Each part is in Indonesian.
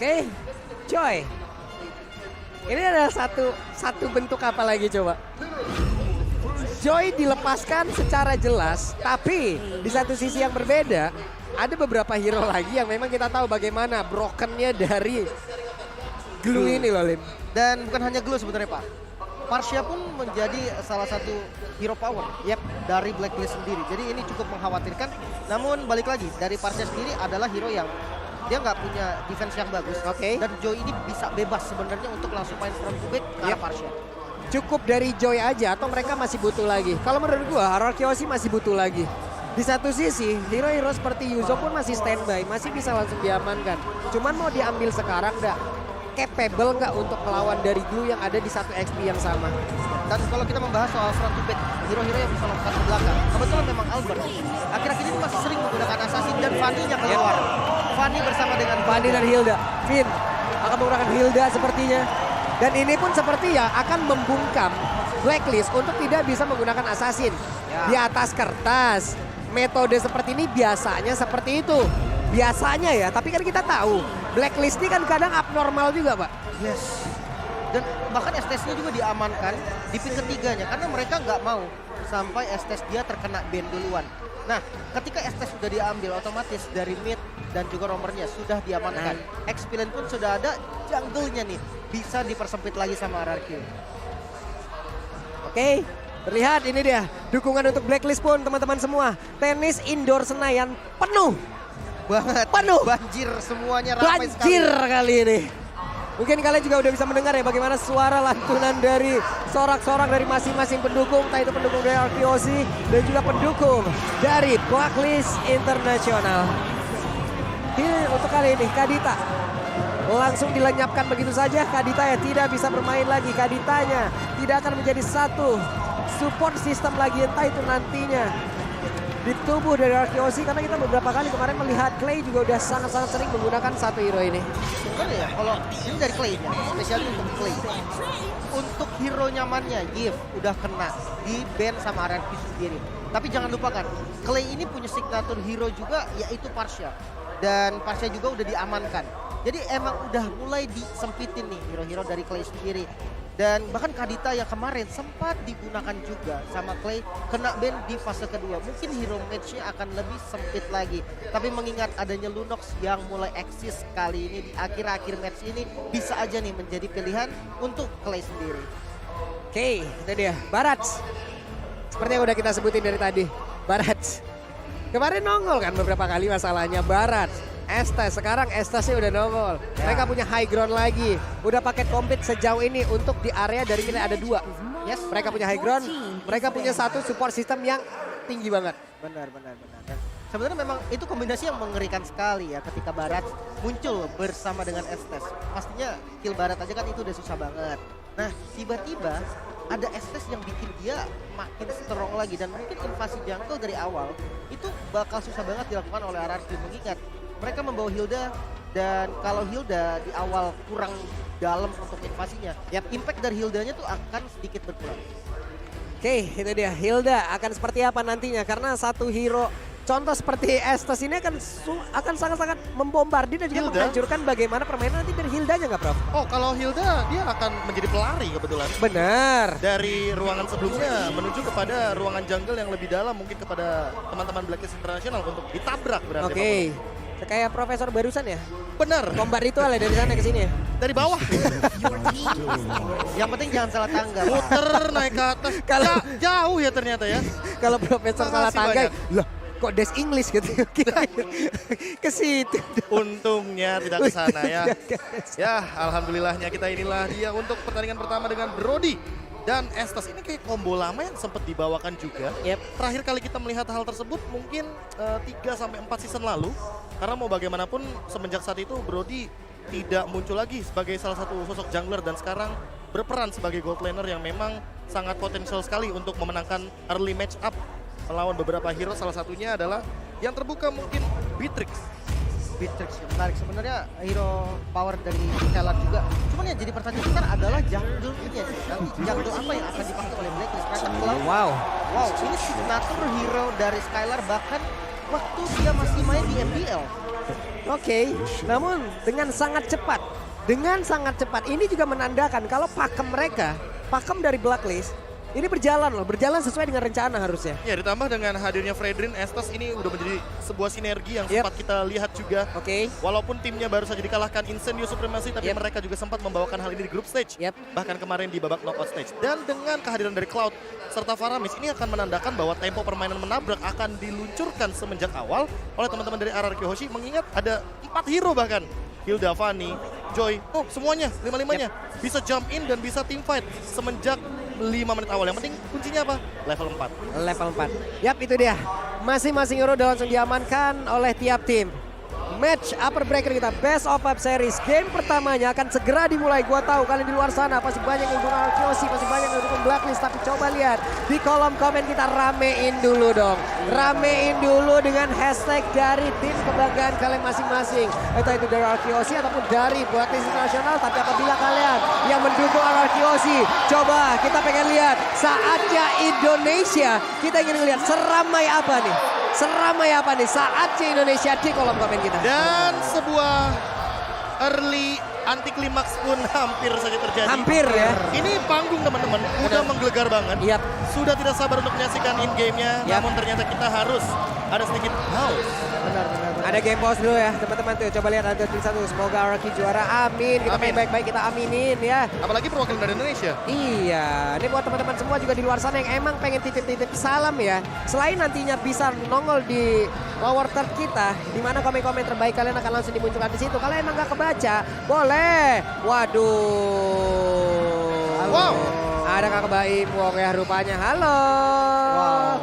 Oke, Joy. Ini adalah satu bentuk apa lagi coba? Joy dilepaskan secara jelas, tapi di satu sisi yang berbeda, ada beberapa hero lagi yang memang kita tahu bagaimana brokennya dari Glue ini loh, Lim. Dan bukan hanya Glue sebenarnya, Pak. Parsia pun menjadi salah satu hero power dari Blacklist sendiri. Jadi ini cukup mengkhawatirkan. Namun balik lagi, dari Parsia sendiri adalah hero yang dia nggak punya defense yang bagus. Dan Joy ini bisa bebas sebenarnya untuk langsung main front to back ke arah Parsia. Cukup dari Joy aja atau mereka masih butuh lagi? Kalau menurut gua, Ararkyoshi masih butuh lagi. Di satu sisi, hero-hero seperti Yuzo pun masih standby, masih bisa langsung diamankan. Cuman mau diambil sekarang nggak capable nggak untuk melawan dari Glue yang ada di satu XP yang sama. Dan kalau kita membahas soal front to back, hero-hero yang bisa lompat ke belakang, kebetulan memang Albert akhir-akhir ini masih sering menggunakan assassin dan Fanny-nya keluar. Fanny bersama dengan Fanny dan Hilda. Finn akan menggunakan Hilda sepertinya. Dan ini pun seperti ya akan membungkam Blacklist untuk tidak bisa menggunakan assassin di atas kertas. Metode seperti ini biasanya seperti itu. Biasanya ya, tapi kan kita tahu Blacklist ini kan kadang abnormal juga, Pak. Yes. Dan bahkan STS-nya juga diamankan di pick ketiganya karena mereka nggak mau sampai STS dia terkena ban duluan. Nah, ketika STS sudah diambil otomatis dari mid dan juga romernya sudah diamankan. Experience pun sudah ada, jungle-nya nih bisa dipersempit lagi sama RRQ. Oke, terlihat ini dia dukungan untuk Blacklist pun teman-teman semua. Tenis indoor Senayan penuh. Penuh. Banjir semuanya ramai Banjir sekali. kali ini. Mungkin kalian juga udah bisa mendengar ya bagaimana suara lantunan dari sorak-sorak dari masing-masing pendukung. Entah itu pendukung dari Ararkyoshi dan juga pendukung dari Blacklist International. Ini untuk kali ini Kadita langsung dilenyapkan begitu saja. Kadita ya tidak bisa bermain lagi. Kaditanya tidak akan menjadi satu support system lagi, entah itu nantinya di tubuh dari Ararkyoshi, karena kita beberapa kali kemarin melihat Clay juga udah sangat-sangat sering menggunakan satu hero ini. Sebenarnya ya, kalau ini dari Clay-nya, spesialnya untuk Clay. Untuk hero nyamannya, Giv udah kena di ban sama RRQ sendiri. Tapi jangan lupakan, Clay ini punya signature hero juga, yaitu Parsia. Dan Parsia juga udah diamankan. Jadi emang udah mulai disempitin nih hero-hero dari Clay sendiri. Dan bahkan Kadita yang kemarin sempat digunakan juga sama Clay kena ban di fase kedua. Mungkin hero match-nya akan lebih sempit lagi. Tapi mengingat adanya Lunox yang mulai eksis kali ini di akhir-akhir match ini, bisa aja nih menjadi pilihan untuk Clay sendiri. Oke, itu dia Barat. Seperti yang udah kita sebutin dari tadi, Barat. Kemarin nongol kan beberapa kali masalahnya Barat. Estes, sekarang Estesnya udah nongol. Mereka punya high ground lagi. Udah paket komplit sejauh ini untuk di area dari kita ada 2. Yes, mereka punya high ground. Mereka punya satu support system yang tinggi banget. Benar. Dan sebenarnya memang itu kombinasi yang mengerikan sekali ya ketika Barat muncul bersama dengan Estes. Pastinya kill Barat aja kan itu udah susah banget. Nah, tiba-tiba ada Estes yang bikin dia makin strong lagi. Dan mungkin invasi jungle dari awal itu bakal susah banget dilakukan oleh RRQ, mengingat mereka membawa Hilda, dan kalau Hilda di awal kurang dalam untuk invasinya, impact dari Hildanya tuh akan sedikit berkurang. Oke, itu dia Hilda akan seperti apa nantinya, karena satu hero contoh seperti Estes ini akan sangat-sangat membombardir dan juga menghancurkan bagaimana permainan nanti dari Hildanya nggak, Prof? Oh, kalau Hilda dia akan menjadi pelari kebetulan. Benar. Dari ruangan sebelumnya menuju kepada ruangan jungle yang lebih dalam, mungkin kepada teman-teman Blacklist International untuk ditabrak berarti. Oke. Kayak profesor barusan ya? Benar. Kombat ritual ya dari sana ke sini ya? Dari bawah. Yang penting jangan salah tangga. Muter naik ke atas. Kalau jauh ya ternyata ya. Kalau profesor salah tangga, loh kok des English gitu. Ke situ. Untungnya tidak ke sana ya. Ya, alhamdulillahnya kita inilah dia untuk pertandingan pertama dengan Brody. Dan Estes ini kayak combo lama yang sempat dibawakan juga. Terakhir kali kita melihat hal tersebut mungkin 3-4 season lalu. Karena mau bagaimanapun semenjak saat itu Brody tidak muncul lagi sebagai salah satu sosok jungler. Dan sekarang berperan sebagai gold laner yang memang sangat potensial sekali untuk memenangkan early match up melawan beberapa hero. Salah satunya adalah yang terbuka mungkin Beatrix. Beatrix menarik sebenarnya, hero power dari Skylar juga. Cuman yang jadi pertanyaan besar adalah jungle-nya. Nanti jungle apa yang akan dipakai oleh Blacklist? Wow, ini signature hero dari Skylar, bahkan waktu dia masih main di MPL. Oke, namun dengan sangat cepat. Dengan sangat cepat. Ini juga menandakan kalau pakem mereka, pakem dari Blacklist, ini berjalan loh, berjalan sesuai dengan rencana harusnya. Ya, ditambah dengan hadirnya Fredrin, Estes ini udah menjadi sebuah sinergi yang sempat kita lihat juga. Oke. Walaupun timnya baru saja dikalahkan Incendio Supremacy, tapi mereka juga sempat membawakan hal ini di group stage. Bahkan kemarin di babak knockout stage. Dan dengan kehadiran dari Cloud serta Faramis, ini akan menandakan bahwa tempo permainan menabrak akan diluncurkan semenjak awal oleh teman-teman dari RRQ Hoshi. Mengingat ada 4 hero bahkan. Hilda, Fanny, Joy, semuanya, 5-5-nya bisa jump in dan bisa team fight semenjak 5 menit awal. Yang penting kuncinya apa? Level 4. Level 4. Yap, itu dia. Masing-masing hero udah langsung diamankan oleh tiap tim. Match upper bracket kita, Best of 5 series. Game pertamanya akan segera dimulai. Gua tahu kalian di luar sana pasti banyak yang dukung RRQ, pasti banyak yang dukung Blacklist. Tapi coba lihat di kolom komen kita, ramein dulu dong. Ramein dulu dengan hashtag dari tim kebanggaan kalian masing-masing. Entah itu dari RRQ ataupun dari Blacklist Internasional. Tapi apabila kalian yang mendukung RRQ, coba kita pengen lihat saatnya Indonesia. Kita ingin lihat seramai apa nih. Seramai apa nih saatnya Indonesia di kolom komen kita. Dan sebuah early anti klimaks pun hampir saja terjadi. Hampir ya. Ini panggung teman-teman, udah menggelegar banget. Yap. Sudah tidak sabar untuk menyaksikan in game-nya, namun ternyata kita harus ada sedikit pause. Benar. Ada game pause dulu ya teman-teman tuh. Coba lihat ada tim satu. Semoga RRQ juara. Amin. Kita main baik-baik, kita aminin ya. Apalagi perwakilan dari Indonesia. Iya, ini buat teman-teman semua juga di luar sana yang emang pengen titip-titip salam ya. Selain nantinya bisa nongol di lower third kita, di mana komen-komen terbaik kalian akan langsung dimunculkan di situ. Kalau emang gak kebaca, boleh. Waduh. Wow. Ada Kakak Baim Wong ya rupanya. Halo. Wow.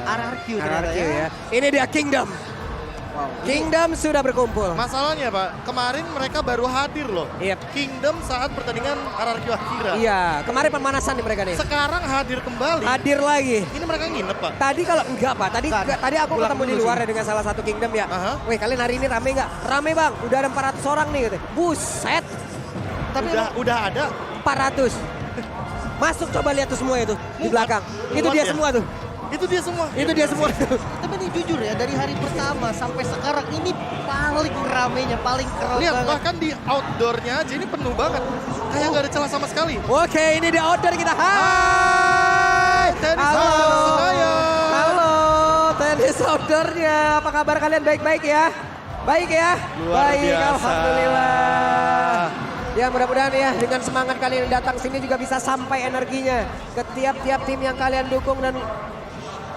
RRQ ya. Ini dia Kingdom. Wow. Kingdom sudah berkumpul. Masalahnya Pak, kemarin mereka baru hadir loh. Iya. Kingdom saat pertandingan RRQ Akira. Iya, kemarin pemanasan nih mereka nih. Sekarang hadir kembali. Hadir lagi. Ini mereka nginep Pak. Tadi kalau enggak Pak, tadi aku Pulang ketemu di dulu luar sih. ya dengan salah satu Kingdom ya. Aha. Wih kalian hari ini rame nggak? Rame Bang, udah ada 400 orang nih gitu. Buset, Tapi Udah ada. 400. Masuk coba lihat tuh semua itu di belakang. Itu dia ya? semua tuh. Itu dia semua. Itu dia semua tuh. Tapi ini jujur ya, dari hari pertama sampai sekarang ini paling ramenya, paling keren Lihat banget. bahkan di outdoornya aja ini penuh banget. Kayak nggak ada celah sama sekali. Oke, ini dia order kita. Hai. Tenis Halo. Senayan. Halo, tenis outdoornya. Apa kabar kalian? Baik-baik ya? Baik ya? Luar Baik, biasa. alhamdulillah. Ya mudah-mudahan ya dengan semangat kalian yang datang sini juga bisa sampai energinya ke tiap-tiap tim yang kalian dukung. Dan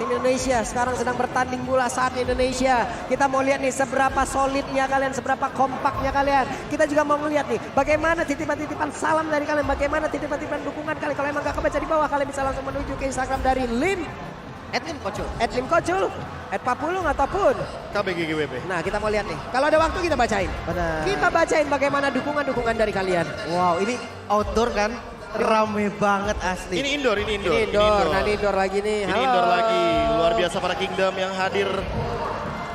tim Indonesia sekarang sedang bertanding pula saat Indonesia. Kita mau lihat nih seberapa solidnya kalian, seberapa kompaknya kalian. Kita juga mau melihat nih bagaimana titipan-titipan salam dari kalian, bagaimana titipan-titipan dukungan kalian. Kalau emang gak kebaca di bawah, kalian bisa langsung menuju ke Instagram dari Lim Kocul. @limkocul, @papulung ataupun. KBGGWP. Nah kita mau lihat nih. Kalau ada waktu kita bacain. Benar. Kita bacain bagaimana dukungan-dukungan dari kalian. Wow, ini outdoor kan? Rame banget asli. Ini indoor. Ini indoor, nah ini indoor lagi nih. Ini Halo. indoor lagi. Luar biasa para Kingdom yang hadir.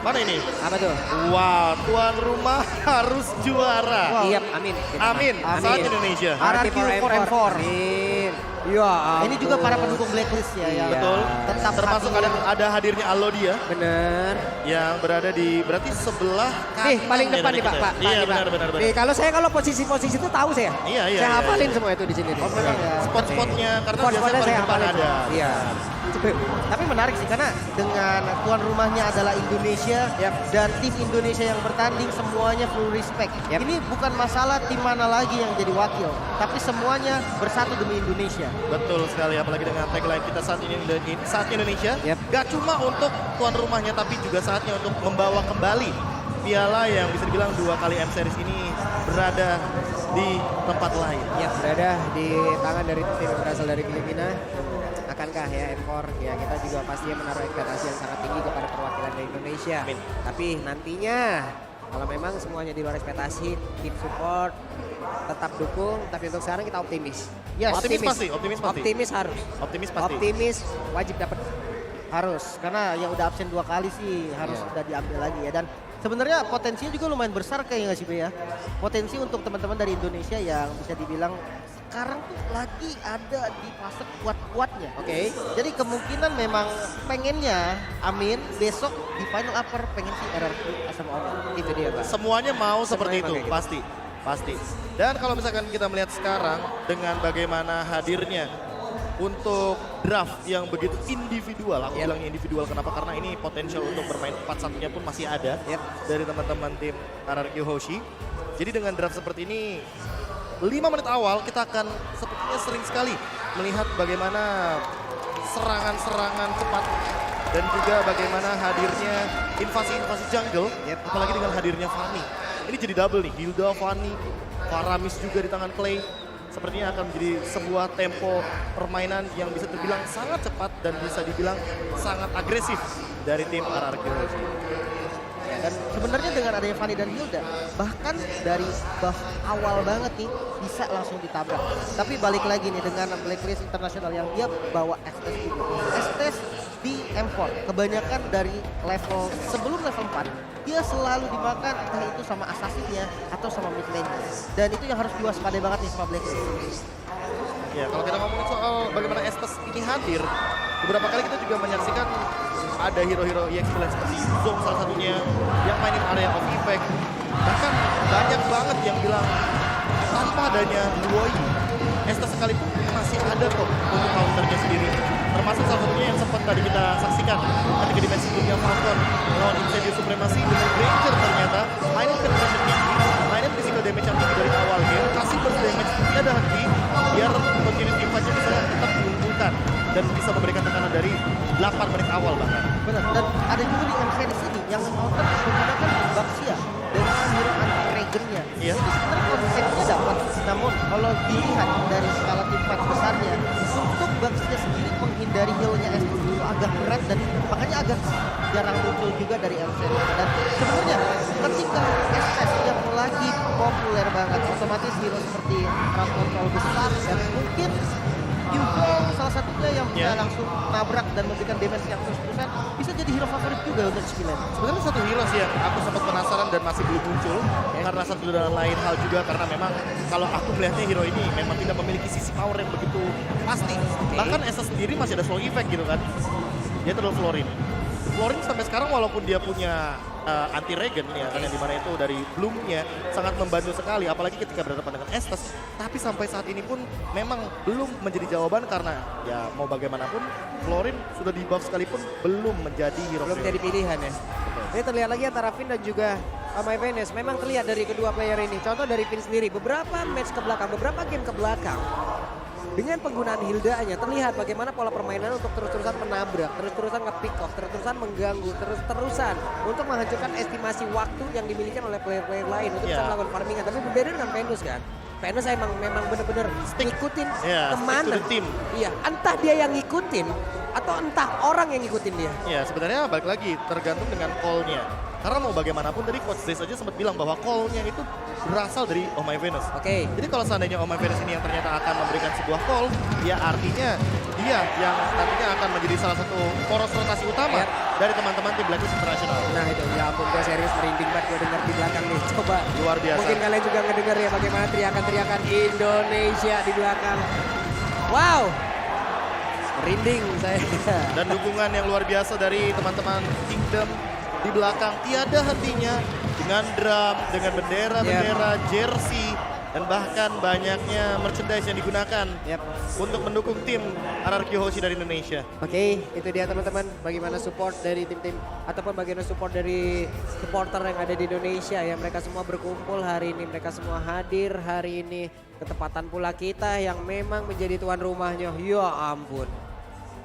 Mana ini? Apa tuh? Wow, tuan rumah harus juara. Iya, amin. Amin. Saat Indonesia. RRQ 4M4. Amin. Ya, Ini juga para pendukung Blacklist ya yang Betul. tetap Termasuk ada hadirnya Alodia bener. yang berada di berarti sebelah Nih kanan paling ya depan dari nih Pak. kita. Pak, Iya nih, Pak. benar. Nih kalau posisi-posisi itu tahu saya. Iya. Saya hafalin semua itu di sini. nih. Oh, benar ya. Spot-spotnya karena Spot-spotnya biasanya paling saya depan hafalin ada. semua. Iya. Tapi menarik sih karena dengan tuan rumahnya adalah Indonesia dan tim Indonesia yang bertanding semuanya full respect. Yap. Ini bukan masalah tim mana lagi yang jadi wakil, tapi semuanya bersatu demi Indonesia. Betul sekali, apalagi dengan tagline kita saat Indonesia. Yap. Gak cuma untuk tuan rumahnya, tapi juga saatnya untuk membawa kembali piala yang bisa dibilang 2 kali M Series ini berada di tempat lain. Ya berada di tangan dari tim yang berasal dari Filipina. Akankah ya M4 ya kita juga pastinya menaruh ekspektasi yang sangat tinggi kepada perwakilan dari Indonesia. Amin. Tapi nantinya kalau memang semuanya di luar ekspektasi, tim support tetap dukung. Tapi untuk sekarang kita optimis. Yes, optimis pasti. Optimis harus. Optimis pasti. Optimis wajib dapat. Harus, karena yang udah absen 2 kali sih harus udah diambil lagi ya. Dan sebenarnya potensinya juga lumayan besar kayaknya nggak sih Be ya. Potensi untuk teman-teman dari Indonesia yang bisa dibilang sekarang tuh lagi ada di fase kuat-kuatnya. Oke. Jadi kemungkinan memang pengennya Amin besok di final upper pengen si RRQ sama Oma. Itu dia, Pak. Semuanya mau seperti itu, pakai gitu. pasti. Dan kalau misalkan kita melihat sekarang dengan bagaimana hadirnya untuk draft yang begitu individual, aku bilang individual kenapa? Karena ini potensial untuk bermain 4-1-nya pun masih ada dari teman-teman tim RRQ Hoshi. Jadi dengan draft seperti ini, 5 menit awal kita akan sepertinya sering sekali melihat bagaimana serangan-serangan cepat dan juga bagaimana hadirnya invasi-invasi jungle, apalagi dengan hadirnya Fanny. Ini jadi double nih, Hilda, Fanny, Faramis juga di tangan Clay. Sepertinya akan menjadi sebuah tempo permainan yang bisa terbilang sangat cepat dan bisa dibilang sangat agresif dari tim RRQ. Dan sebenarnya dengan adanya Fanny dan Hilda, bahkan dari buff awal banget nih bisa langsung ditabrak. Tapi balik lagi nih dengan Blacklist International yang dia bawa Estes juga. Estes di M4, kebanyakan dari level sebelum level 4, dia selalu dimakan entah itu sama assassinnya atau sama mid lane-nya. Dan itu yang harus diwaspadai banget nih sama Blacklist. Ya, kalau kita ngomongin soal bagaimana Estes ini hadir, beberapa kali kita juga menyaksikan ada hero-hero EXP lain seperti Zong salah satunya yang mainin area of effect. Bahkan banyak banget yang bilang tanpa adanya Luoi, Estes sekalipun masih ada kok untuk counternya sendiri. Termasuk salah satunya yang sempat tadi kita saksikan ketika di match sebelumnya Falcon lawan Incendio Supremacy dengan Ranger ternyata mainin penetration tinggi, mainin physical damage yang tinggi dari awal game, kasih burst damage tiada henti biar continuity fight-nya bisa tetap mengumpulkan dan bisa memberikan tekanan dari 8 menit awal bahkan. Benar, dan ada juga di MCD sini yang counter menggunakan Baxia dengan hero anti-Dragon-nya. Iya. Jadi sebenarnya konsepnya dapat, namun kalau dilihat dari skala tim fight besarnya, untuk Baxia sendiri menghindari heal-nya Estes itu agak berat dan makanya agak jarang muncul juga dari MCD. Dan sebenarnya ketika Estes yang lagi populer banget, otomatis hero seperti Crash Control besar dan mungkin Yugong salah satunya yang bisa langsung nabrak dan memberikan damage yang terus-terusan bisa jadi hero favorit juga untuk Skillet. Sebenarnya satu hero sih yang aku sempat penasaran dan masih belum muncul karena satu dan lain hal juga karena memang kalau aku melihatnya hero ini memang tidak memiliki sisi power yang begitu pasti. Bahkan Estes sendiri masih ada slow effect gitu kan. Dia terlalu Florin. Florin sampai sekarang walaupun dia punya anti regen ya kan yang dimana itu dari Bloom-nya sangat membantu sekali apalagi ketika berhadapan dengan Estes, tapi sampai saat ini pun memang belum menjadi jawaban karena ya mau bagaimanapun Florin sudah di buff sekalipun belum menjadi hero Belum jadi pilihan ya. Ini terlihat lagi antara Finn dan juga My Venus. Memang terlihat dari kedua player ini. Contoh dari Finn sendiri, beberapa match ke belakang, beberapa game ke belakang. Dengan penggunaan Hilda-nya terlihat bagaimana pola permainan untuk terus-terusan menabrak, terus-terusan nge-pick off, terus-terusan mengganggu, terus-terusan untuk menghancurkan estimasi waktu yang dimiliki oleh player-player lain untuk bisa melakukan farmingan. Tapi berbeda dengan Venus kan. Venus memang benar-benar ngikutin kemana. Iya, entah dia yang ngikutin atau entah orang yang ngikutin dia. Ya sebenarnya balik lagi tergantung dengan call-nya. Karena mau bagaimanapun tadi Coach Zace aja sempat bilang bahwa call-nya itu berasal dari Oh My Venus. Oke. Jadi kalau seandainya Oh My Venus ini yang ternyata akan memberikan sebuah call, ya artinya dia yang nantinya akan menjadi salah satu poros rotasi utama dari teman-teman tim Blacklist International. Nah itu, ya ampun gue serius merinding banget gue dengar di belakang nih. Coba. Luar biasa. Mungkin kalian juga ngedenger ya bagaimana teriakan-teriakan Indonesia di belakang. Wow. Merinding saya. Dan dukungan yang luar biasa dari teman-teman Kingdom di belakang tiada hentinya dengan drum, dengan bendera-bendera, jersey, dan bahkan banyaknya merchandise yang digunakan untuk mendukung tim RRQ Hoshi dari Indonesia. Oke, itu dia teman-teman bagaimana support dari tim-tim ataupun bagaimana support dari supporter yang ada di Indonesia ya. Mereka semua berkumpul hari ini, mereka semua hadir hari ini. Ketepatan pula kita yang memang menjadi tuan rumahnya. Ya ampun.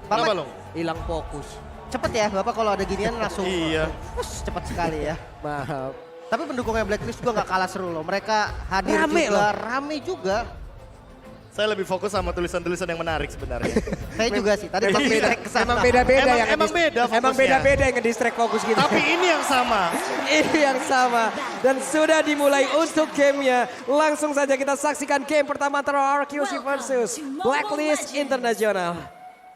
Kenapa Long? Hilang fokus. Cepet ya Bapak kalau ada ginian langsung. Iya. Cepat sekali ya. Maaf. Tapi pendukungnya Blacklist juga nggak kalah seru loh. Mereka hadir rame juga. Saya lebih fokus sama tulisan-tulisan yang menarik sebenarnya. Saya juga sih. Tadi Memang beda. Emang beda-beda yang Emang beda Emang fokusnya. beda-beda yang ngedistract fokus gitu. Tapi ini yang sama. Ini yang sama. Dan sudah dimulai untuk gamenya. Langsung saja kita saksikan game pertama antara RQC versus Blacklist International.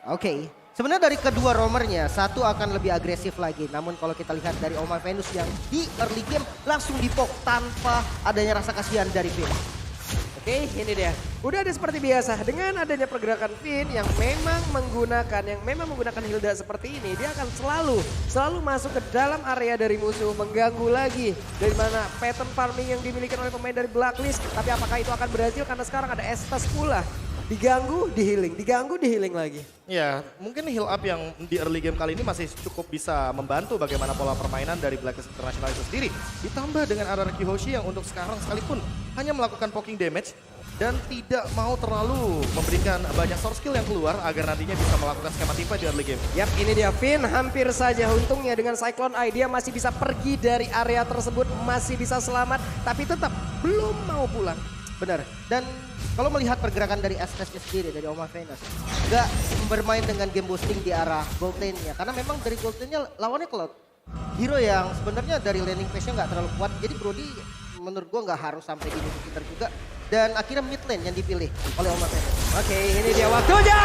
Oke. Sebenarnya dari kedua roamernya, satu akan lebih agresif lagi. Namun kalau kita lihat dari Oh My Venus yang di early game langsung dipok tanpa adanya rasa kasihan dari Finn. Oke, ini dia. Udah ada seperti biasa dengan adanya pergerakan Finn yang memang menggunakan Hilda seperti ini, dia akan selalu masuk ke dalam area dari musuh, mengganggu lagi dari mana pattern farming yang dimiliki oleh pemain dari Blacklist. Tapi apakah itu akan berhasil karena sekarang ada Estes pula. Diganggu, di healing lagi. Ya, mungkin heal up yang di early game kali ini masih cukup bisa membantu bagaimana pola permainan dari Blacklist International itu sendiri. Ditambah dengan RRQ Hoshi yang untuk sekarang sekalipun hanya melakukan poking damage dan tidak mau terlalu memberikan banyak source skill yang keluar agar nantinya bisa melakukan skema teamfight di early game. Yap, ini dia Finn hampir saja. Untungnya dengan Cyclone Eye dia masih bisa pergi dari area tersebut, masih bisa selamat, tapi tetap belum mau pulang. Benar. Dan kalau melihat pergerakan dari Estes sendiri, dari Oma Venus, nggak bermain dengan game boosting di arah gold lane-nya. Karena memang dari gold lane-nya lawannya Cloud. Hero yang sebenarnya dari laning phase-nya nggak terlalu kuat. Jadi Brody menurut gua nggak harus sampai di Jupiter juga. Dan akhirnya mid lane yang dipilih oleh Oma Venus. Oke, ini dia waktunya.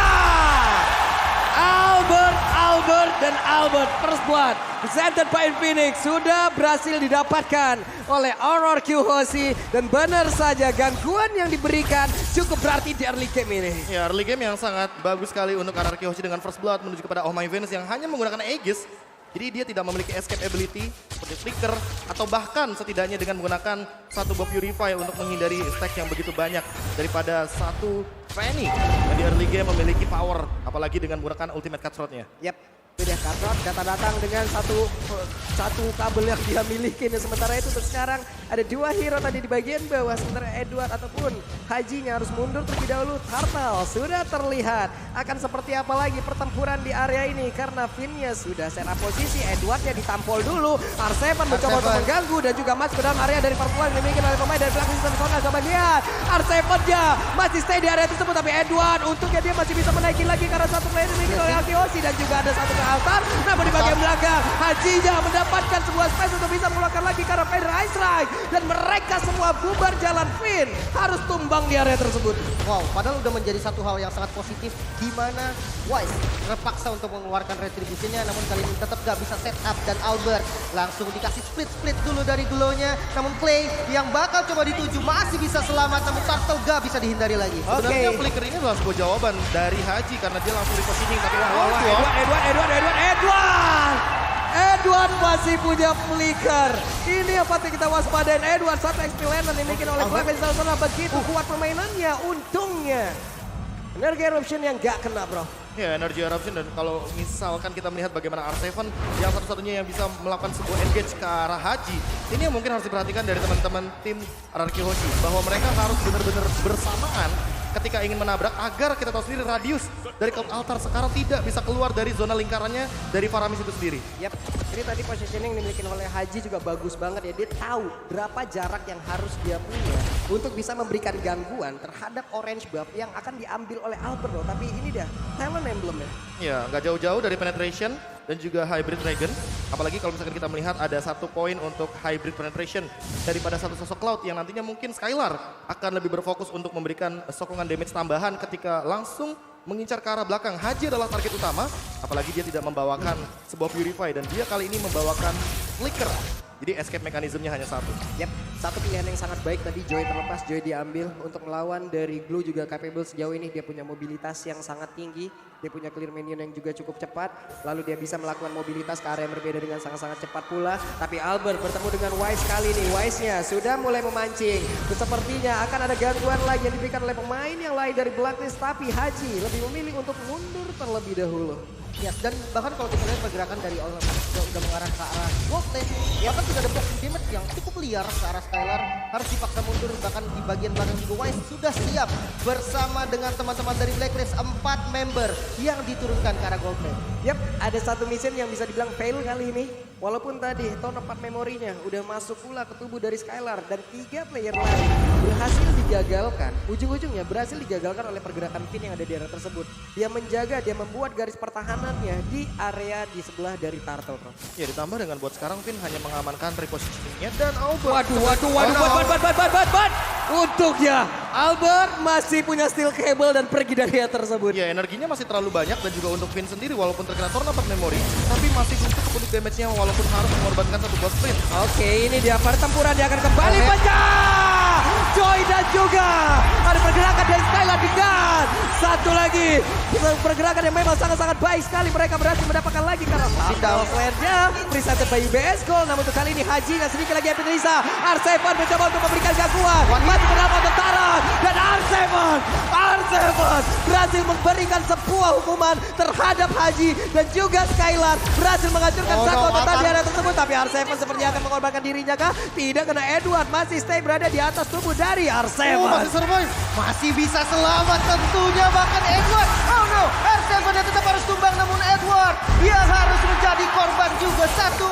Albert dan Albert First Blood presented by Infinix sudah berhasil didapatkan oleh RRQ Hoshi dan benar saja gangguan yang diberikan cukup berarti di early game ini. Ya, early game yang sangat bagus sekali untuk RRQ Hoshi dengan First Blood menuju kepada Oh My Venus yang hanya menggunakan Aegis. Jadi dia tidak memiliki escape ability seperti Flicker atau bahkan setidaknya dengan menggunakan satu buff Purify untuk menghindari stack yang begitu banyak daripada satu Fanny yang di early game memiliki power apalagi dengan menggunakan ultimate cutthroat-nya. Yap, itu dia Cutthroat datang dengan satu kabel yang dia miliki. Dan sementara itu untuk sekarang ada dua hero tadi di bagian bawah. Sementara Edward ataupun Hajinya harus mundur terlebih dahulu. Turtle sudah terlihat akan seperti apa lagi pertempuran di area ini. Karena Finn-nya sudah set up posisi. Edwardnya ditampol dulu. R7 mencoba untuk mengganggu dan juga masuk ke dalam area dari perempuan yang dimiliki oleh pemain dari Blacklist International. Coba lihat R7-nya masih stay di area tersebut. Tapi Edward untungnya dia masih bisa menaikin lagi karena satu player dimiliki oleh Altiosi. Dan juga ada satu ke altar. Namun di bagian belakang Hajinya mendapatkan sebuah space untuk bisa mengeluarkan lagi karena Feder Ice Strike. Dan mereka semua bubar jalan. Finn harus tumbang di area tersebut. Wow, padahal udah menjadi satu hal yang sangat positif di mana Wise terpaksa untuk mengeluarkan retribusinya namun kali ini tetap gak bisa set up dan Albert langsung dikasih split dulu dari glow-nya. Namun Clay yang bakal coba dituju masih bisa selamat namun Turtle gak bisa dihindari lagi. Sebenarnya Flicker ini adalah sebuah jawaban dari Haji karena dia langsung repositioning tapi Edward masih punya flicker. Ini yang patut kita waspadain. Edward satu XP lane yang dimiliki oleh Blacklist International begitu kuat permainannya. Untungnya Energy Eruption yang gak kena bro. Ya, Energy Eruption dan kalau misalkan kita melihat bagaimana R7 yang satu-satunya yang bisa melakukan sebuah engage ke arah Haji. Ini yang mungkin harus diperhatikan dari teman-teman tim RRQ Hoshi. Bahwa mereka harus benar-benar bersamaan ketika ingin menabrak agar kita tahu sendiri radius dari Cloud Altar sekarang tidak bisa keluar dari zona lingkarannya dari Faramis itu sendiri. Yap, ini tadi positioning yang dimiliki oleh Haji juga bagus banget ya. Dia tahu berapa jarak yang harus dia punya untuk bisa memberikan gangguan terhadap orange buff yang akan diambil oleh Albert loh. Tapi ini dia, talent emblemnya. Ya, nggak jauh-jauh dari penetration dan juga hybrid dragon. Apalagi kalau misalkan kita melihat ada satu poin untuk hybrid penetration daripada satu sosok Cloud yang nantinya mungkin Skylar akan lebih berfokus untuk memberikan sokongan damage tambahan ketika langsung mengincar ke arah belakang. Haji adalah target utama, apalagi dia tidak membawakan sebuah Purify dan dia kali ini membawakan Flicker. Jadi escape mekanismenya hanya satu. Yap, satu pilihan yang sangat baik tadi Joy terlepas, Joy diambil untuk melawan dari Glue juga capable sejauh ini. Dia punya mobilitas yang sangat tinggi, dia punya clear minion yang juga cukup cepat. Lalu dia bisa melakukan mobilitas ke area yang berbeda dengan sangat-sangat cepat pula. Tapi Albert bertemu dengan Wise kali ini, Wise-nya sudah mulai memancing. Sepertinya akan ada gangguan lagi yang diberikan oleh pemain yang lain dari Blacklist. Tapi Haji lebih memilih untuk mundur terlebih dahulu. Yes, dan bahkan kalau kita lihat pergerakan dari All udah mengarah ke arah gold lane, ya kan sudah ada blocking damage yang cukup liar ke arah Skylar, harus dipaksa mundur. Bahkan di bagian belakang juga Wise sudah siap bersama dengan teman-teman dari Blacklist 4 member yang diturunkan ke arah gold lane. Yap, ada satu mission yang bisa dibilang fail kali ini. Walaupun tadi Tone of memorinya udah masuk pula ke tubuh dari Skylar dan 3 player lain berhasil digagalkan. Ujung-ujungnya berhasil digagalkan oleh pergerakan Finn yang ada di area tersebut. Dia menjaga, dia membuat garis pertahanannya di area di sebelah dari Turtle. Ya, ditambah dengan buat sekarang Finn hanya mengamankan repositioningnya dan Albert. Waduh. Untuknya Albert masih punya steel cable dan pergi dari area tersebut. Ya, energinya masih terlalu banyak dan juga untuk Finn sendiri walaupun terkena Tornado Memory, tapi masih cukup untuk damage-nya walaupun harus mengorbankan satu boss sprint. Oke, ini dia pertempuran, dia akan kembali pecah. Joy dan juga satu lagi. Pergerakan yang memang sangat-sangat baik sekali. Mereka berhasil mendapatkan lagi karena down flare-nya. Presented by UBS Gold. Namun untuk kali ini Haji dan sedikit lagi Evan Risa. R7 mencoba untuk memberikan gangguan. Masih mendapat tentara. Dan R7 berhasil memberikan sebuah hukuman terhadap Haji. Dan juga Skylar berhasil menghancurkan satu otot di area tersebut. Tapi R7 sepertinya akan mengorbankan dirinya kah? Tidak, kena Edward. Masih stay berada di atas tubuh dari R7. Masih survive. Masih bisa selamat tentunya bahkan Edward. Oh no, R7 yang tetap harus tumbang namun Edward yang harus menjadi korban juga. Satu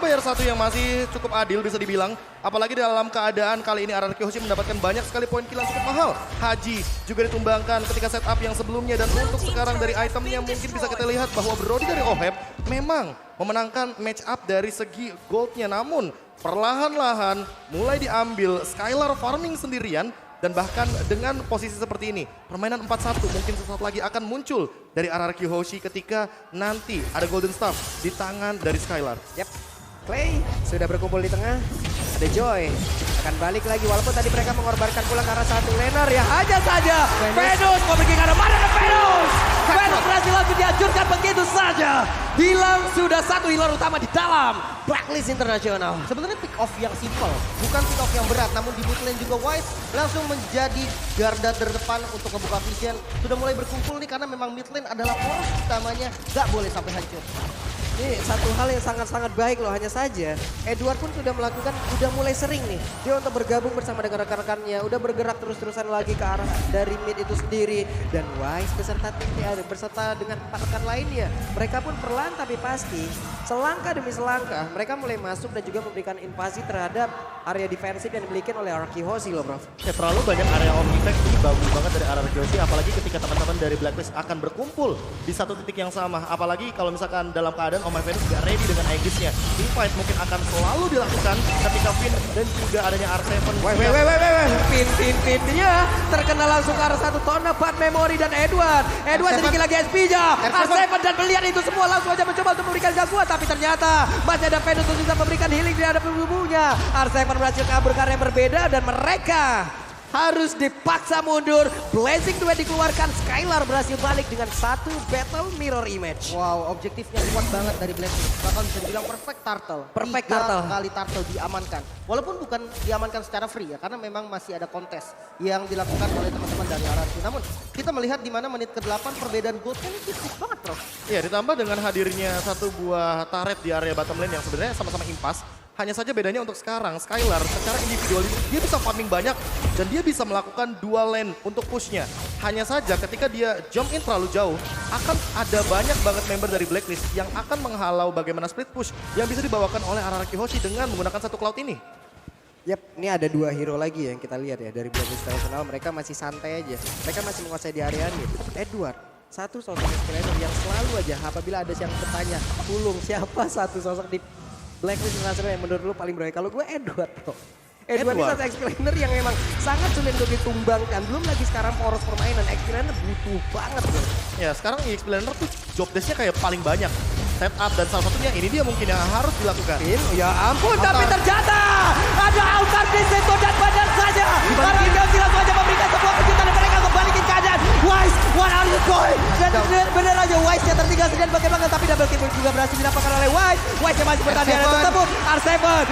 bayar satu yang masih cukup adil bisa dibilang. Apalagi dalam keadaan kali ini RRQ Hoshi mendapatkan banyak sekali poin kill yang cukup mahal. Haji juga ditumbangkan ketika setup yang sebelumnya. Dan untuk sekarang dari itemnya mungkin bisa kita lihat bahwa Brody dari OHEB memang memenangkan match up dari segi goldnya. Namun perlahan-lahan mulai diambil Skylar farming sendirian. Dan bahkan dengan posisi seperti ini, permainan 4-1 mungkin sesaat lagi akan muncul dari RRQ Hoshi ketika nanti ada Golden Staff di tangan dari Skylar. Yap, Clay sudah berkumpul di tengah. Ada Joy, akan balik lagi walaupun tadi mereka mengorbankan pula ke arah satu laner ya hanya saja. Venus mau pergi ke arah mana ke Venus? Venus berhasil langsung dihancurkan begitu saja. Hilang sudah satu healer utama di dalam Blacklist Internasional. Sebenarnya pick off yang simple, bukan pick off yang berat. Namun di mid lane juga Wise langsung menjadi garda terdepan untuk membuka vision. Sudah mulai berkumpul nih karena memang mid lane adalah poros utamanya. Gak boleh sampai hancur. Ini satu hal yang sangat-sangat baik loh, hanya saja Edward pun sudah melakukan, udah mulai sering nih dia untuk bergabung bersama dengan rekan-rekannya, udah bergerak terus-terusan lagi ke arah dari mid itu sendiri. Dan Wise beserta dengan empat rekan lainnya, mereka pun perlahan tapi pasti selangkah demi selangkah mereka mulai masuk dan juga memberikan invasi terhadap area defensif yang dimiliki oleh RRQ Hoshi loh bro. Ya terlalu banyak area omnifact ini bagus banget dari RRQ Hoshi, apalagi ketika teman-teman dari Blacklist akan berkumpul di satu titik yang sama. Apalagi kalau misalkan dalam keadaan Oh My Venus gak ready dengan Aegis-nya. Teamfight mungkin akan selalu dilakukan ketika Finn dan juga adanya R7. Finn-nya terkena langsung ke arah satu Tona, Bad Memory dan Edward. Edward sedikit lagi SP-nya. R7 dan melihat itu semua langsung aja mencoba untuk memberikan gangguan. Tapi ternyata masih ada Venus untuk bisa memberikan healing di hadapan tubuhnya. R7 berhasil kabur ke area yang berbeda dan mereka harus dipaksa mundur. Blazing Duet dikeluarkan, Skylar berhasil balik dengan satu battle mirror image. Wow, objektifnya kuat banget dari Blacklist. Bahkan bisa dibilang perfect turtle. Perfect 3 turtle. kali turtle diamankan. Walaupun bukan diamankan secara free ya, karena memang masih ada kontes yang dilakukan oleh teman-teman dari RRQ. Namun kita melihat di mana menit ke-8 perbedaan goldnya ini tipis banget bro. Iya, ditambah dengan hadirnya satu buah turret di area bottom lane yang sebenarnya sama-sama impas. Hanya saja bedanya untuk sekarang, Skylar secara individual dia bisa farming banyak dan dia bisa melakukan dual lane untuk pushnya. Hanya saja ketika dia jump in terlalu jauh, akan ada banyak banget member dari Blacklist yang akan menghalau bagaimana split push yang bisa dibawakan oleh RRQ Hoshi dengan menggunakan satu cloud ini. Yap, ini ada dua hero lagi yang kita lihat ya dari Blacklist International. Mereka masih santai aja, mereka masih menguasai di area ini. Edward, satu sosok escalator yang selalu aja apabila ada yang bertanya, Pulung siapa satu sosok di Blacklist International yang menurut lu paling berani? Kalau gue Edward bro. Edward ini satu explainer yang memang sangat sulit untuk ditumbangkan. Belum lagi sekarang poros permainan, explainer butuh banget bro. Ya sekarang explainer tuh job desk-nya kayak paling banyak. Setup dan salah satunya ini dia mungkin yang harus dilakukan. Ya ampun, tapi ternyata ada altar di situ dan benar saja. Karena dia langsung aja memberikan sebuah kejutan dan mereka kembalikin keadaan. Wise, what are you doing? Dan benar aja Wise-nya tertinggal sendirian bagaimana, tapi double kill juga berhasil didapatkan oleh Wise. Wise-nya masih bertahan di area tersebut. R7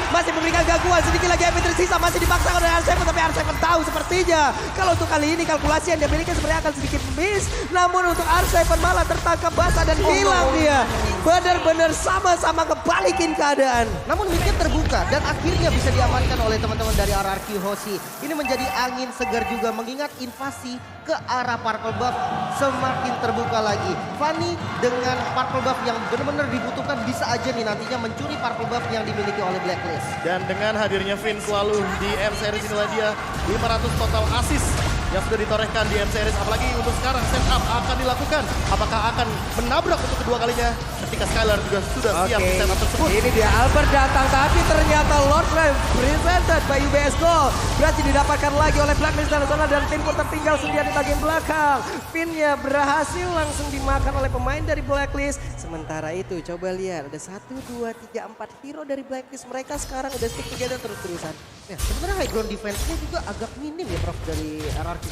masih memberikan gangguan, sedikit lagi MP tersisa masih dipaksakan oleh R7, tapi R7 tahu sepertinya kalau untuk kali ini kalkulasi yang dia miliki sebenarnya akan sedikit miss. Namun untuk R7 malah tertangkap basah dan hilang dia. Benar-benar sama-sama kebalikin keadaan. Namun midnya terbuka dan akhirnya bisa diamankan oleh teman-teman dari RRQ Hoshi. Ini menjadi angin segar juga mengingat invasi ke arah Purple Buff semakin terbuka lagi. Fanny dengan Purple Buff yang benar-benar dibutuhkan bisa aja nih nantinya mencuri Purple Buff yang dimiliki oleh Blacklist. Dan dengan hadirnya Finn selalu di M Series inilah dia 500 total assist yang sudah ditorehkan di M Series. Apalagi untuk sekarang setup akan dilakukan. Apakah akan menabrak untuk kedua kalinya ketika Skylar juga sudah siap di setup tersebut. Ini dia Albert datang, tapi ternyata Lord Ram presented by UBS Gold berhasil didapatkan lagi oleh Blacklist International dan Finn pun tertinggal sendiri di bagian belakang. Finn-nya berhasil langsung dimakan oleh pemain dari Blacklist. Sementara itu coba lihat ada 1, 2, 3, 4 hero dari Blacklist. Mereka sekarang udah stick together terus-terusan. Ya, sebenarnya high ground defense-nya juga agak minim ya Prof dari RRQ.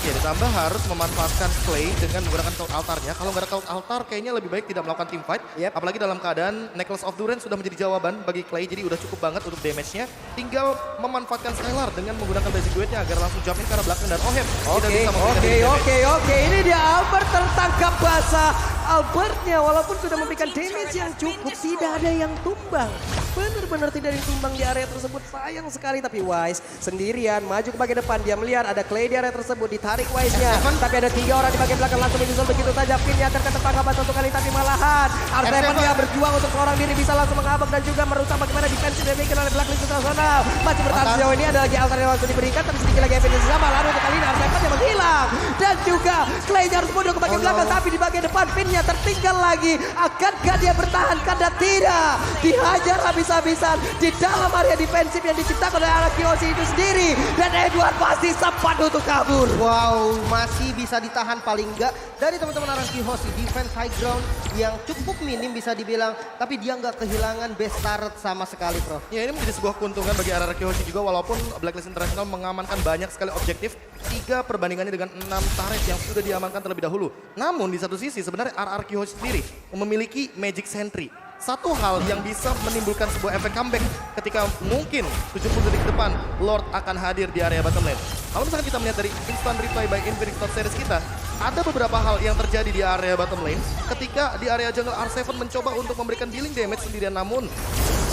Ya ditambah harus memanfaatkan Clay dengan menggunakan cloud altarnya. Kalau nggak ada cloud altar kayaknya lebih baik tidak melakukan team fight. Yep. Apalagi dalam keadaan Necklace of Duren sudah menjadi jawaban bagi Clay. Jadi udah cukup banget untuk damage-nya. Tinggal memanfaatkan Skylar dengan menggunakan basic duetnya agar langsung jump in ke arah belakang dan Oheb tidak bisa memberikan damage. Oke. Ini dia Albert tertangkap basah. Albertnya walaupun sudah memberikan damage yang cukup, tidak ada yang tumbang. Benar-benar tidak ada yang tumbang di area tersebut. Sayang sekali, tapi Wise sendirian maju ke bagian depan. Dia melihat ada Clay di area tersebut, ditarik Wise-nya. Tapi ada 3 orang di bagian belakang langsung menyusul begitu saja. Pinnya akan tertangkap satu kali, tapi malahan R7 yang berjuang untuk seorang diri bisa langsung mengabak dan juga merusak bagaimana defense yang dibikin oleh Blacklist Internasional. Masih bertahan sejauh ini, ada lagi altar yang langsung diberikan, tapi sedikit lagi evidence sama. Lalu untuk kali ini R7 yang menghilang. Dan juga Clay harus mundur ke bagian belakang, tapi di bagian depan Pinnya tertinggal lagi. Akankah dia bertahan? Karena tidak. Dihajar habis-habisan di dalam area defensif yang diciptakan oleh RRQ itu sendiri. Dan Edward pasti sempat untuk kabur. Wow, masih bisa ditahan paling enggak dari teman-teman RRQ defense high ground yang cukup minim bisa dibilang. Tapi dia nggak kehilangan base turret sama sekali, Prof. Ya ini menjadi sebuah keuntungan bagi RRQ juga walaupun Blacklist International mengamankan banyak sekali objektif. 3 perbandingannya dengan 6 turret yang sudah diamankan terlebih dahulu. Namun di satu sisi sebenarnya RRQ sendiri memiliki Magic Sentry. Satu hal yang bisa menimbulkan sebuah efek comeback ketika mungkin 70 detik ke depan Lord akan hadir di area bottom lane. Kalau misalkan kita melihat dari instant replay by Infinix Top Series kita, ada beberapa hal yang terjadi di area bottom lane ketika di area jungle R7 mencoba untuk memberikan dealing damage sendirian, namun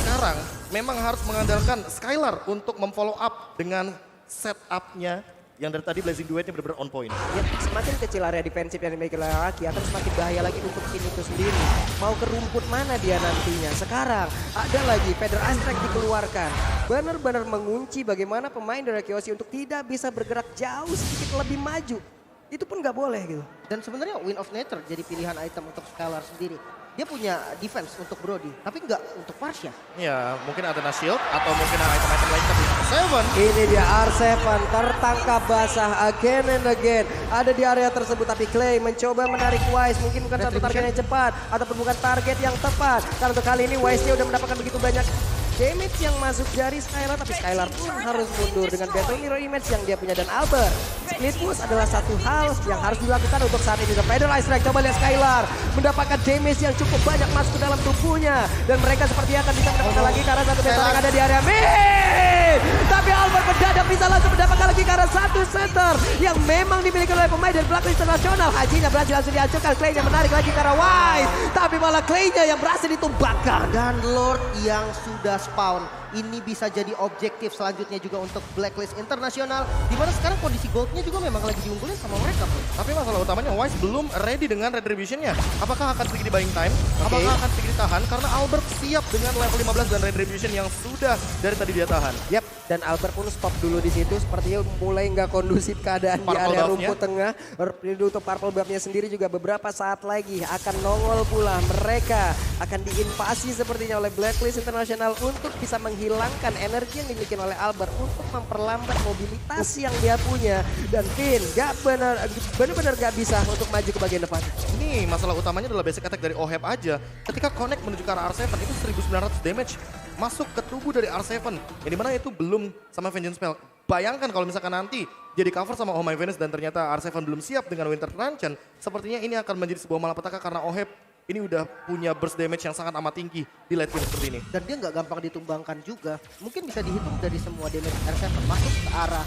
sekarang memang harus mengandalkan Skylar untuk memfollow up dengan setup-nya yang dari tadi Blazing Duetnya benar-benar on point. Ya, semakin kecil area defensif yang dimiliki oleh RRQ akan semakin bahaya lagi untuk tim itu sendiri. Mau ke rumput mana dia nantinya? Sekarang ada lagi Feather Astrek dikeluarkan. Benar-benar mengunci bagaimana pemain dari RRQ untuk tidak bisa bergerak jauh sedikit lebih maju. Itu pun nggak boleh gitu. Dan sebenarnya Wind of Nature jadi pilihan item untuk Skylar sendiri. Dia punya defense untuk Brody, tapi nggak untuk Parsha. Ya, mungkin ada shield atau mungkin ada item-item lain tapi Seven. Ini dia R7 tertangkap basah again and again. Ada di area tersebut tapi Clay mencoba menarik Wise. Mungkin bukan satu target yang cepat ataupun bukan target yang tepat. Karena untuk kali ini Wise-nya udah mendapatkan begitu banyak damage yang masuk dari Skylar, tapi Skylar pun harus mundur dengan Battle Mirror Image yang dia punya dan Albert. Split push adalah satu hal yang harus dilakukan untuk saat ini. The Feather Astrek, coba lihat Skylar mendapatkan damage yang cukup banyak masuk ke dalam tubuhnya. Dan mereka sepertinya akan bisa mendapatkan lagi karena satu battle yang ada di area mid. Tapi Albert mendadak bisa langsung mendapatkan lagi karena satu center yang memang dimiliki oleh pemain dari Blacklist International. Hajinya berhasil langsung dihancurkan, Clay-nya menarik lagi karena Wise. Tapi malah Clay-nya yang berhasil ditumbangkan. Dan Lord yang sudah spawn. Ini bisa jadi objektif selanjutnya juga untuk Blacklist International. Dimana sekarang kondisi goldnya juga memang lagi diunggulin sama mereka, Bro. Tapi masalah utamanya Wise belum ready dengan Retribution-nya. Apakah akan sedikit di buying time? Apakah akan sedikit ditahan? Karena Albert siap dengan level 15 dan Retribution yang sudah dari tadi dia tahan. Yap, dan Albert pun stop dulu di situ. Sepertinya mulai nggak kondusif keadaan di area rumput tengah. Untuk Purple Buff-nya sendiri juga beberapa saat lagi akan nongol pula. Mereka akan diinvasi sepertinya oleh Blacklist International untuk bisa menghilangkan energi yang dimiliki oleh Albert untuk memperlambat mobilitas yang dia punya. Dan Finn benar-benar gak bisa untuk maju ke bagian depan. Ini masalah utamanya adalah basic attack dari Oheb aja. Ketika connect menuju ke arah R7 itu 1900 damage masuk ke tubuh dari R7. Yang dimana itu belum sama Vengeance Spell. Bayangkan kalau misalkan nanti jadi cover sama Oh My Venus dan ternyata R7 belum siap dengan Winter Truncheon. Sepertinya ini akan menjadi sebuah malapetaka karena Oheb ini udah punya burst damage yang sangat amat tinggi di late game seperti ini. Dan dia nggak gampang ditumbangkan juga. Mungkin bisa dihitung dari semua damage R7 masuk ke arah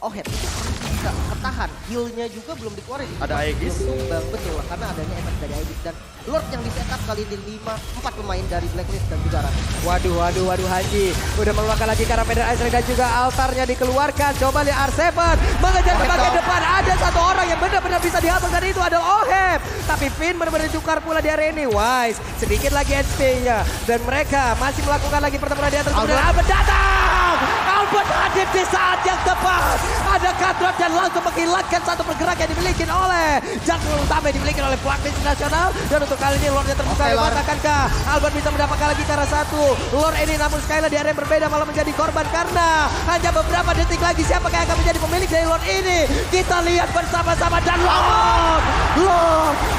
Oheb. Itu bisa ketahan. Heal-nya juga belum dikeluarin. Ada Aegis. Tumbang, betul. Karena adanya efek dari Aegis. Dan Lord yang di-setup kali ini 4 pemain dari Blacklist dan juga Rans. Waduh Haji. Udah mengeluarkan lagi karena Feather Astrek dan juga altarnya dikeluarkan. Coba lihat R7 mengejar ke bagian depan. Ada satu orang yang benar-benar bisa dihabis dan itu adalah Oheb. Tapi Finn benar-benar tukar pula di area ini. Wise sedikit lagi HP-nya. Dan mereka masih melakukan lagi pertempuran di atas. Kemudian Albert datang. Albert hadir di saat yang tepat. Ada Kadron dan langsung menghilangkan satu pergerakan yang dimiliki oleh jungle utama yang dimiliki oleh Blacklist International. Dan untuk kali ini Lordnya terbuka lebar. Akankah Albert bisa mendapatkan lagi cara satu Lord ini, namun Skylar di area yang berbeda malah menjadi korban karena hanya beberapa detik lagi siapakah yang akan menjadi pemilik dari Lord ini. Kita lihat bersama-sama dan Lord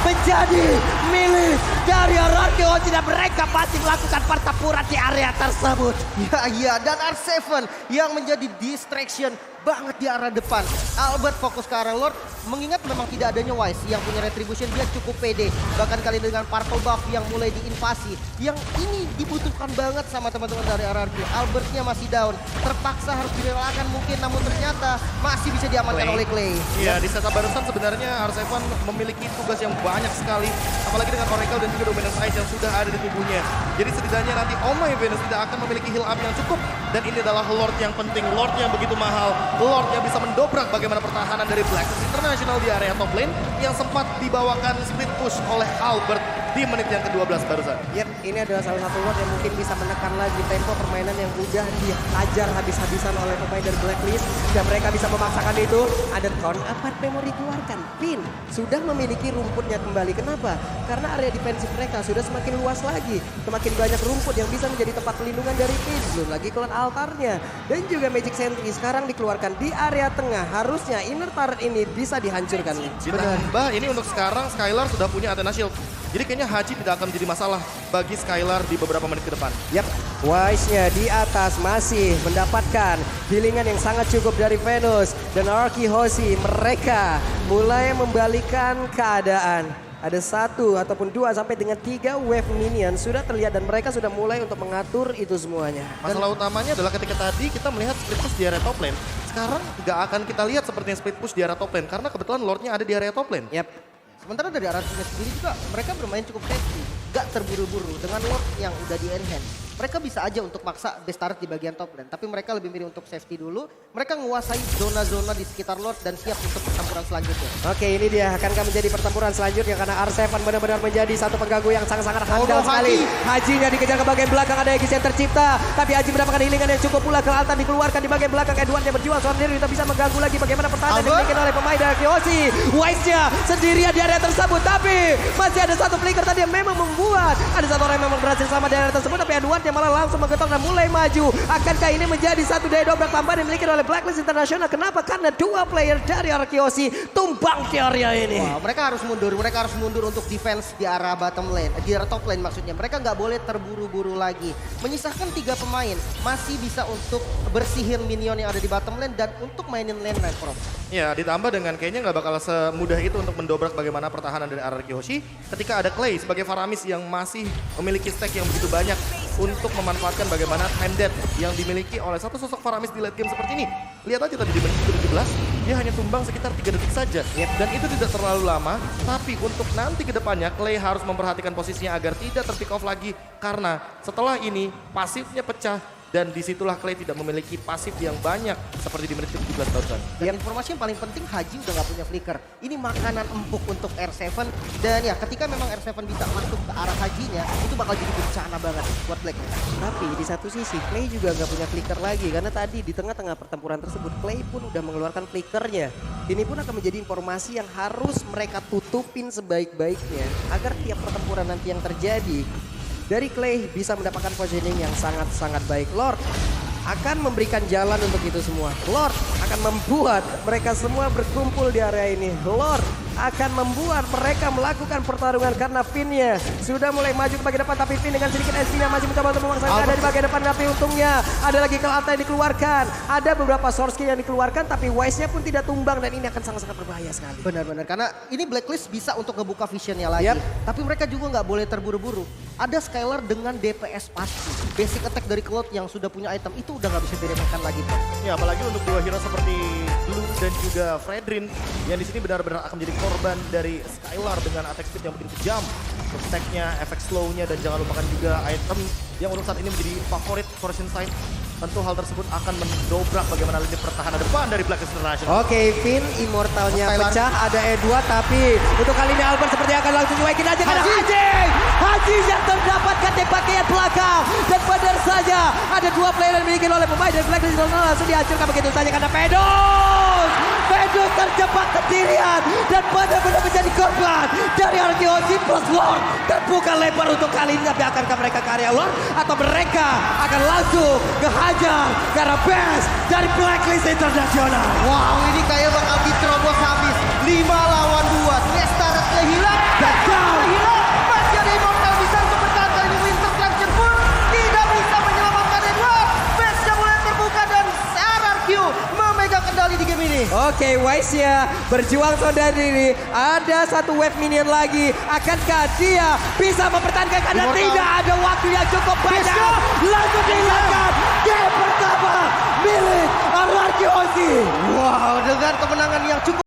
menjadi milik dari RRQ Hoshi dan mereka pasti melakukan pertempuran di area tersebut. Ya, dan R7 yang menjadi distraction banget di arah depan. Albert fokus ke arah Lord, mengingat memang tidak adanya Wise yang punya retribution, dia cukup pede. Bahkan kali dengan purple buff yang mulai diinvasi, yang ini dibutuhkan banget sama teman-teman dari RRQ. Albertnya masih down, terpaksa harus direlakan mungkin, namun ternyata masih bisa diamankan oleh Clay. Iya, di setup barusan sebenarnya R7 memiliki tugas yang banyak sekali, apalagi dengan Oracle dan juga Dominance Ice yang sudah ada di tubuhnya. Jadi setidaknya nanti Oh My Venus tidak akan memiliki heal up yang cukup, dan ini adalah Lord yang penting, Lord yang begitu mahal. Lord yang bisa mendobrak bagaimana pertahanan dari Blacklist International di area top lane yang sempat dibawakan split push oleh Albert di menit yang ke-12 barusan. Yep, ini adalah salah satu Lord yang mungkin bisa menekan lagi tempo permainan yang udah dihajar habis-habisan oleh pemain dari Blacklist. Dan mereka bisa memaksakan itu. Ada count apa memory keluarkan. Pin sudah memiliki rumputnya kembali. Kenapa? Karena area defensif mereka sudah semakin luas lagi. Semakin banyak rumput yang bisa menjadi tempat pelindungan dari Pin. Belum lagi keluar altarnya. Dan juga Magic Sentry sekarang dikeluarkan di area tengah. Harusnya inner turret ini bisa dihancurkan. Ditambah ini untuk sekarang Skylar sudah punya Athena Shield. Jadi kayaknya Haji tidak akan menjadi masalah bagi Skylar di beberapa menit ke depan. Yap, Wise-nya di atas masih mendapatkan healingan yang sangat cukup dari Venus. Dan RRQ Hoshi mereka mulai membalikan keadaan. Ada 1 ataupun 2 sampai dengan 3 wave minion sudah terlihat dan mereka sudah mulai untuk mengatur itu semuanya. Masalah utamanya adalah ketika tadi kita melihat split push di area top lane. Sekarang nggak akan kita lihat seperti yang split push di area top lane karena kebetulan Lordnya ada di area top lane. Yap. Sementara dari RRQ sendiri juga mereka bermain cukup safety, gak terburu-buru dengan Lord yang udah di enhance. Mereka bisa aja untuk maksa base turret di bagian top lane, tapi mereka lebih milih untuk safety dulu. Mereka menguasai zona-zona di sekitar Lord dan siap untuk pertempuran selanjutnya. Oke, ini dia akankah menjadi pertempuran selanjutnya karena R7 benar-benar menjadi satu pengganggu yang sangat-sangat handal sekali. Hajinya dikejar ke bagian belakang, ada Aegis yang tercipta, tapi Haji mendapatkan healingan yang cukup pula. Ke altar dikeluarkan di bagian belakang, Edward yang berjuang seorang diri tidak bisa mengganggu lagi bagaimana pertahanan yang dimiliki oleh pemain dari Hoshi. Wise-nya sendirian di area tersebut, tapi masih ada satu flicker tadi yang memang membuat ada satu orang yang memang berhasil sama di area tersebut, tapi Edward yang malah langsung menggetok dan mulai maju. Akankah ini menjadi satu daya dobrak tambahan yang dimiliki oleh Blacklist International? Kenapa? Karena 2 player dari RRQ Hoshi tumbang di area ini. Wah, mereka harus mundur untuk defense di arah bottom lane, di arah top lane maksudnya. Mereka nggak boleh terburu-buru lagi. Menyisahkan 3 pemain masih bisa untuk bersihin minion yang ada di bottom lane dan untuk mainin lane right Prof. Ya, ditambah dengan kayaknya nggak bakal semudah itu untuk mendobrak bagaimana pertahanan dari RRQ Hoshi ketika ada Clay sebagai Faramis yang masih memiliki stack yang begitu banyak untuk memanfaatkan bagaimana time death yang dimiliki oleh satu sosok Faramis di late game seperti ini. Lihat aja tadi di menit ke-17, dia hanya tumbang sekitar 3 detik saja. Dan itu tidak terlalu lama, tapi untuk nanti ke depannya Clay harus memperhatikan posisinya agar tidak terpick off lagi. Karena setelah ini pasifnya pecah dan disitulah Clay tidak memiliki pasif yang banyak seperti di menit ke-17 barusan. Dan informasi yang paling penting, Haji udah gak punya flicker. Ini makanan empuk untuk R7 dan ya ketika memang R7 bisa masuk ke arah Hajinya itu bakal jadi bencana banget buat Black. Tapi di satu sisi Clay juga nggak punya flicker lagi karena tadi di tengah-tengah pertempuran tersebut Clay pun udah mengeluarkan flickernya. Ini pun akan menjadi informasi yang harus mereka tutupin sebaik-baiknya agar tiap pertempuran nanti yang terjadi dari Clay bisa mendapatkan positioning yang sangat-sangat baik. Lord akan memberikan jalan untuk itu semua. Lord akan membuat mereka semua berkumpul di area ini. Lord akan membuat mereka melakukan pertarungan karena Finn-nya sudah mulai maju ke bagian depan, tapi Finn dengan sedikit SP-nya masih mencoba untuk memaksakan ada di bagian depan, tapi untungnya ada lagi ke altar yang dikeluarkan. Ada beberapa source skill yang dikeluarkan, tapi Wise-nya pun tidak tumbang dan ini akan sangat-sangat berbahaya sekali. Benar-benar, karena ini Blacklist bisa untuk ngebuka visionnya lagi. Tapi mereka juga nggak boleh terburu-buru. Ada Skylar dengan DPS pasti. Basic attack dari Cloud yang sudah punya item itu udah nggak bisa diremehkan lagi, Pak. Ya, apalagi untuk 2 hero seperti Blue dan juga Fredrin yang di sini benar-benar akan menjadi korban dari Skylar dengan attack speed yang begitu kejam. Untuk stack-nya, efek slow-nya, dan jangan lupakan juga item yang untuk saat ini menjadi favorit Fortune Sight. Tentu hal tersebut akan mendobrak bagaimana lini pertahanan depan dari Blacklist International. Oke, Finn immortalnya pecah, ada Edward, tapi untuk kali ini Albert seperti akan langsung nyuekin aja karena Haji yang terdapatkan di bagian belakang. Dan benar saja ada 2 player yang dimiliki oleh pemain dari Blacklist International langsung dihancurkan begitu saja karena Pedus terjebak sendirian dan benar-benar menjadi korban dari RQC plus Lord. Terbuka lebar untuk kali ini, tapi akankah mereka karya Lord atau mereka akan langsung kehajar karena best dari Blacklist International. Wow, ini kayak bakal diterobos habis. 5 lawan 2. Nesta hilang. Gagal. Hilang. Masih ada Immortal bisa untuk bertahan kali ini. Winter Collection pun tidak bisa menyelamatkan Edward. Base-nya mulai terbuka dan RRQ memegang kendali di game ini. Oke, Wise-nya berjuang saudara diri. Ada satu wave minion lagi. Akankah dia bisa mempertahankan karena Immortal. tidak ada waktu yang cukup banyak. Langsung dihilangkan. Game pertama milik RRQ. Wow, dengan kemenangan yang cukup